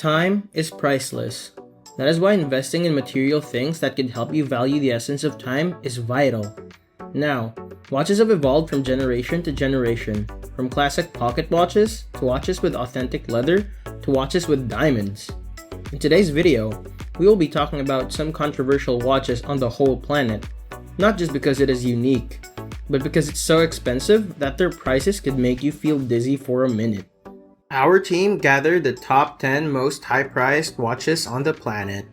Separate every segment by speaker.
Speaker 1: Time is priceless. That is why investing in material things that could help you value the essence of time is vital. Now, watches have evolved from generation to generation, from classic pocket watches to watches with authentic leather to watches with diamonds. In today's video, we will be talking about some controversial watches on the whole planet, not just because it is unique, but because it's so expensive that their prices could make you feel dizzy for a minute. Our team gathered the top 10 most high-priced watches on the planet.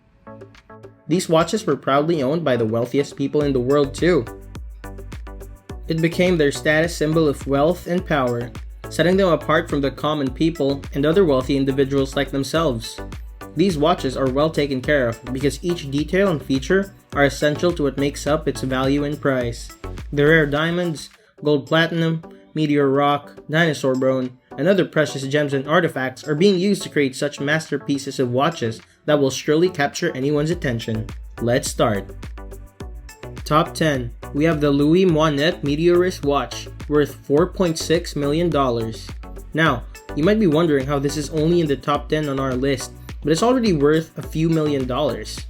Speaker 1: These watches were proudly owned by the wealthiest people in the world too. It became their status symbol of wealth and power, setting them apart from the common people and other wealthy individuals like themselves. These watches are well taken care of because each detail and feature are essential to what makes up its value and price. The rare diamonds, gold platinum, meteor rock, dinosaur bone, and other precious gems and artifacts are being used to create such masterpieces of watches that will surely capture anyone's attention. Let's start. Top 10. We have the Louis MOINET METEORIS watch, worth $4.6 million. Now, you might be wondering how this is only in the top 10 on our list, but it's already worth a few $1,000,000.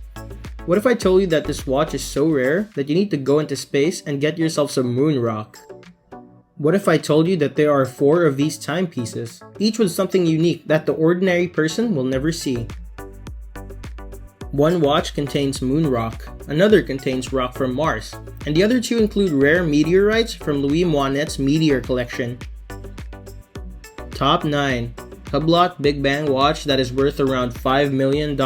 Speaker 1: What if I told you that this watch is so rare that you need to go into space and get yourself some moon rock? What if I told you that there are 4 of these timepieces, each with something unique that the ordinary person will never see? One watch contains moon rock, another contains rock from Mars, and the other 2 include rare meteorites from Louis MOINET's Meteor collection. Top 9. HUBLOT Big Bang watch that is worth around $5 million.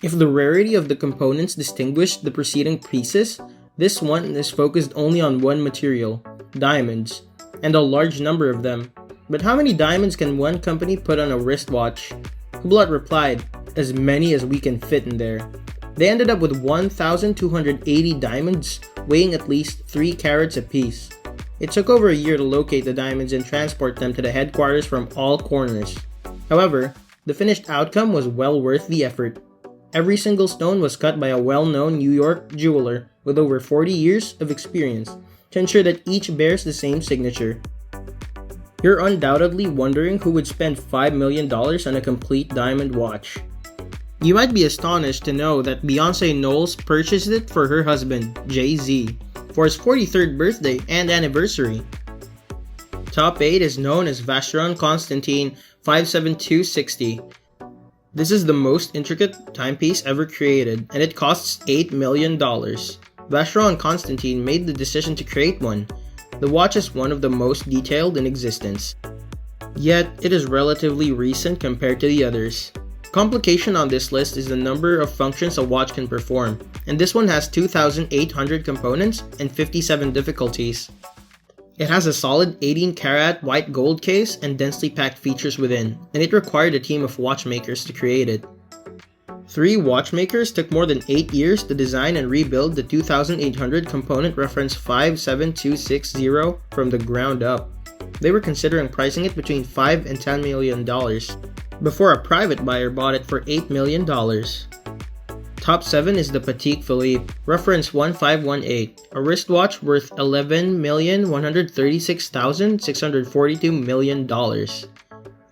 Speaker 1: If the rarity of the components distinguished the preceding pieces, this one is focused only on one material, diamonds, and a large number of them. But how many diamonds can one company put on a wristwatch? HUBLOT replied, as many as we can fit in there. They ended up with 1,280 diamonds, weighing at least 3 carats apiece. It took over a year to locate the diamonds and transport them to the headquarters from all corners. However, the finished outcome was well worth the effort. Every single stone was cut by a well-known New York jeweler with over 40 years of experience to ensure that each bears the same signature. You're undoubtedly wondering who would spend $5 million on a complete diamond watch. You might be astonished to know that Beyoncé Knowles purchased it for her husband, Jay-Z, for his 43rd birthday and anniversary. Top 8 is known as VACHERON CONSTANTIN 57260. This is the most intricate timepiece ever created, and it costs $8 million. Vacheron Constantin made the decision to create one. The watch is one of the most detailed in existence, yet it is relatively recent compared to the others. Complication on this list is the number of functions a watch can perform, and this one has 2,800 components and 57 difficulties. It has a solid 18 karat white gold case and densely packed features within, and it required a team of watchmakers to create it. 3 watchmakers took more than 8 years to design and rebuild the 2,800 component reference 57260 from the ground up. They were considering pricing it between $5 and $10 million, before a private buyer bought it for $8 million. Top 7 is the Patek Philippe, reference 1518, a wristwatch worth $11,136,642 million.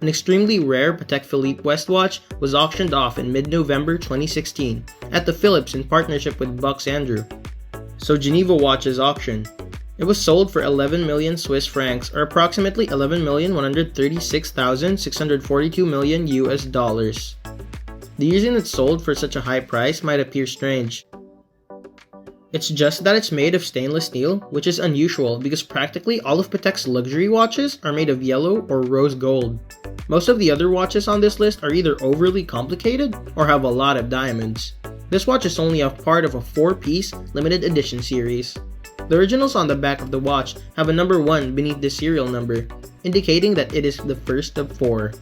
Speaker 1: An extremely rare Patek Philippe West watch was auctioned off in mid-November 2016 at the Philips in partnership with Bucks Andrew. So Geneva Watches auction. It was sold for 11 million Swiss francs, or approximately 11,136,642 million US dollars. The reason it's sold for such a high price might appear strange. It's just that it's made of stainless steel, which is unusual because practically all of Patek's luxury watches are made of yellow or rose gold. Most of the other watches on this list are either overly complicated or have a lot of diamonds. This watch is only a part of a 4-piece limited edition series. The originals on the back of the watch have a number 1 beneath the serial number, indicating that it is the first of 4.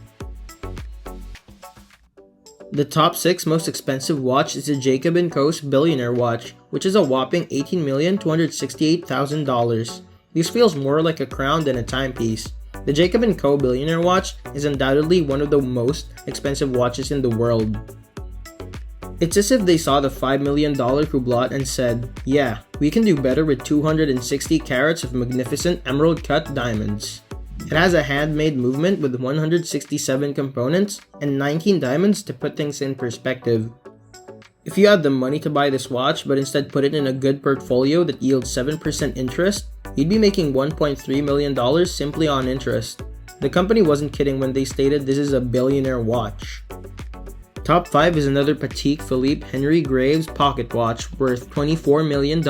Speaker 1: The top 6 most expensive watch is the Jacob & Co.'s Billionaire watch, which is a whopping $18,268,000. This feels more like a crown than a timepiece. The Jacob & Co. Billionaire watch is undoubtedly one of the most expensive watches in the world. It's as if they saw the $5 million Hublot and said, yeah, we can do better with 260 carats of magnificent emerald cut diamonds. It has a handmade movement with 167 components and 19 diamonds to put things in perspective. If you had the money to buy this watch but instead put it in a good portfolio that yields 7% interest, you'd be making $1.3 million simply on interest. The company wasn't kidding when they stated this is a billionaire watch. Top 5 is another Patek Philippe Henry Graves pocket watch worth $24 million.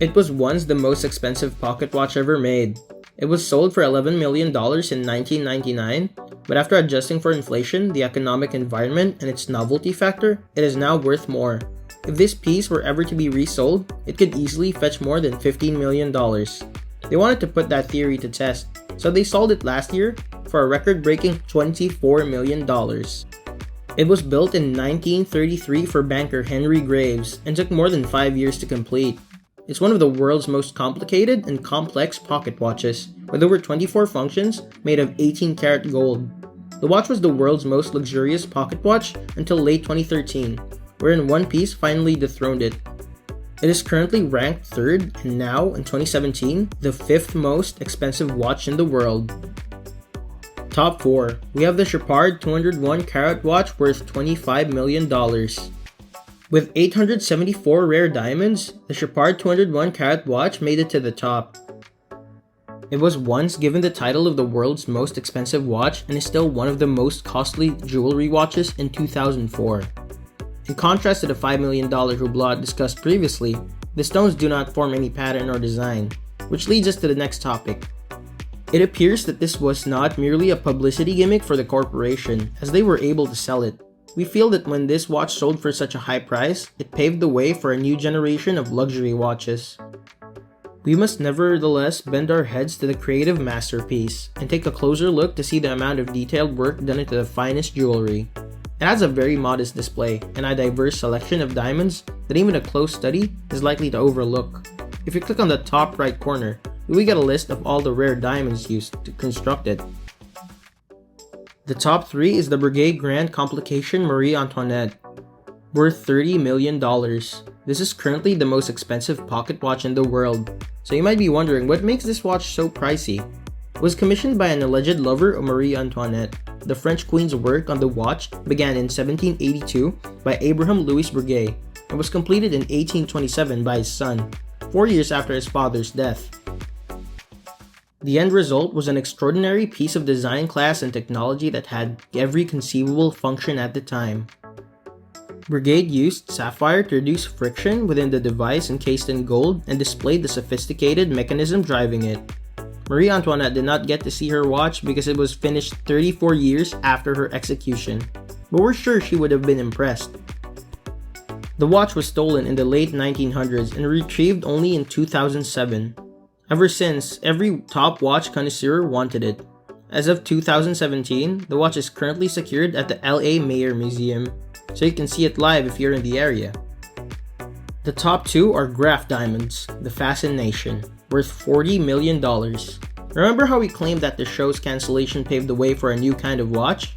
Speaker 1: It was once the most expensive pocket watch ever made. It was sold for $11 million in 1999, but after adjusting for inflation, the economic environment, and its novelty factor, it is now worth more. If this piece were ever to be resold, it could easily fetch more than $15 million. They wanted to put that theory to test, so they sold it last year for a record-breaking $24 million. It was built in 1933 for banker Henry Graves and took more than 5 years to complete. It's one of the world's most complicated and complex pocket watches, with over 24 functions made of 18-karat gold. The watch was the world's most luxurious pocket watch until late 2013, wherein one piece finally dethroned it. It is currently ranked 3rd and now, in 2017, the 5th most expensive watch in the world. Top 4. We have the Chopard 201-karat watch worth $25 million. With 874 rare diamonds, the Chopard 201-karat watch made it to the top. It was once given the title of the world's most expensive watch and is still one of the most costly jewelry watches in 2004. In contrast to the $5 million Hublot discussed previously, the stones do not form any pattern or design, which leads us to the next topic. It appears that this was not merely a publicity gimmick for the corporation, as they were able to sell it. We feel that when this watch sold for such a high price, it paved the way for a new generation of luxury watches. We must nevertheless bend our heads to the creative masterpiece and take a closer look to see the amount of detailed work done into the finest jewelry. It has a very modest display and a diverse selection of diamonds that even a close study is likely to overlook. If you click on the top right corner, we get a list of all the rare diamonds used to construct it. The top 3 is the Breguet Grande Complication Marie Antoinette, worth $30 million. This is currently the most expensive pocket watch in the world, so you might be wondering what makes this watch so pricey. It was commissioned by an alleged lover of Marie Antoinette. The French queen's work on the watch began in 1782 by Abraham Louis Breguet and was completed in 1827 by his son, 4 years after his father's death. The end result was an extraordinary piece of design class and technology that had every conceivable function at the time. Breguet used sapphire to reduce friction within the device encased in gold and displayed the sophisticated mechanism driving it. Marie Antoinette did not get to see her watch because it was finished 34 years after her execution, but we're sure she would have been impressed. The watch was stolen in the late 1900s and retrieved only in 2007. Ever since, every top watch connoisseur wanted it. As of 2017, the watch is currently secured at the LA Mayer Museum, so you can see it live if you're in the area. The top 2 are Graff diamonds, the Fascination, worth $40 million. Remember how we claimed that the show's cancellation paved the way for a new kind of watch?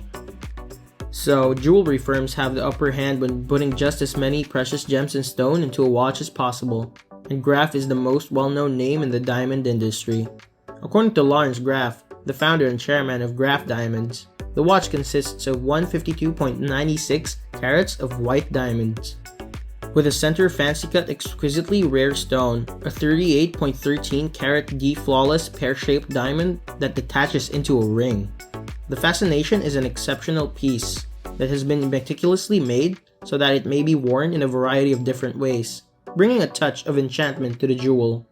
Speaker 1: So, jewelry firms have the upper hand when putting just as many precious gems and stone into a watch as possible, and Graff is the most well-known name in the diamond industry. According to Lawrence Graff, the founder and chairman of Graff Diamonds, the watch consists of 152.96 carats of white diamonds, with a center fancy-cut exquisitely rare stone, a 38.13 carat D flawless pear-shaped diamond that detaches into a ring. The Fascination is an exceptional piece that has been meticulously made so that it may be worn in a variety of different ways, bringing a touch of enchantment to the jewel.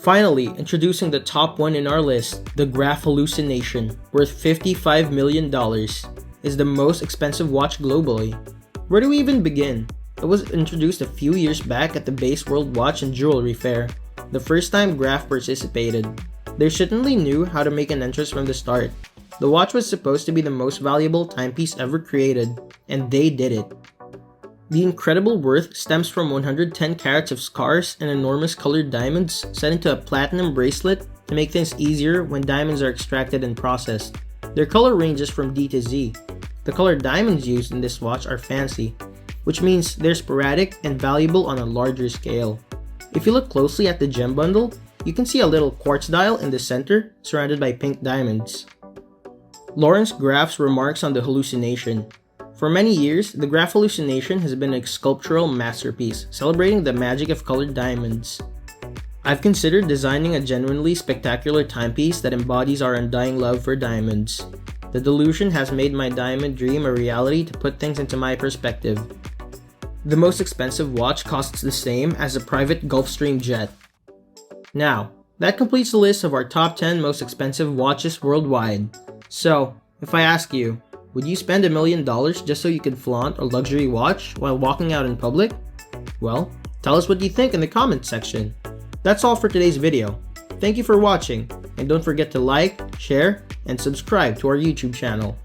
Speaker 1: Finally, introducing the top one in our list, the Graff HALLUCINATION, worth $55 million, is the most expensive watch globally. Where do we even begin? It was introduced a few years back at the Base World Watch and Jewelry Fair, the first time Graff participated. They certainly knew how to make an entrance from the start. The watch was supposed to be the most valuable timepiece ever created, and they did it. The incredible worth stems from 110 carats of scarce and enormous colored diamonds set into a platinum bracelet to make things easier when diamonds are extracted and processed. Their color ranges from D to Z. The colored diamonds used in this watch are fancy, which means they're sporadic and valuable on a larger scale. If you look closely at the gem bundle, you can see a little quartz dial in the center, surrounded by pink diamonds. Lawrence Graff's remarks on the hallucination. For many years, the Graff hallucination has been a sculptural masterpiece, celebrating the magic of colored diamonds. I've considered designing a genuinely spectacular timepiece that embodies our undying love for diamonds. The delusion has made my diamond dream a reality to put things into my perspective. The most expensive watch costs the same as a private Gulfstream jet. Now, that completes the list of our top 10 most expensive watches worldwide. So, if I ask you, would you spend $1 million just so you could flaunt a luxury watch while walking out in public? Well, tell us what you think in the comments section. That's all for today's video. Thank you for watching, and don't forget to like, share, and subscribe to our YouTube channel.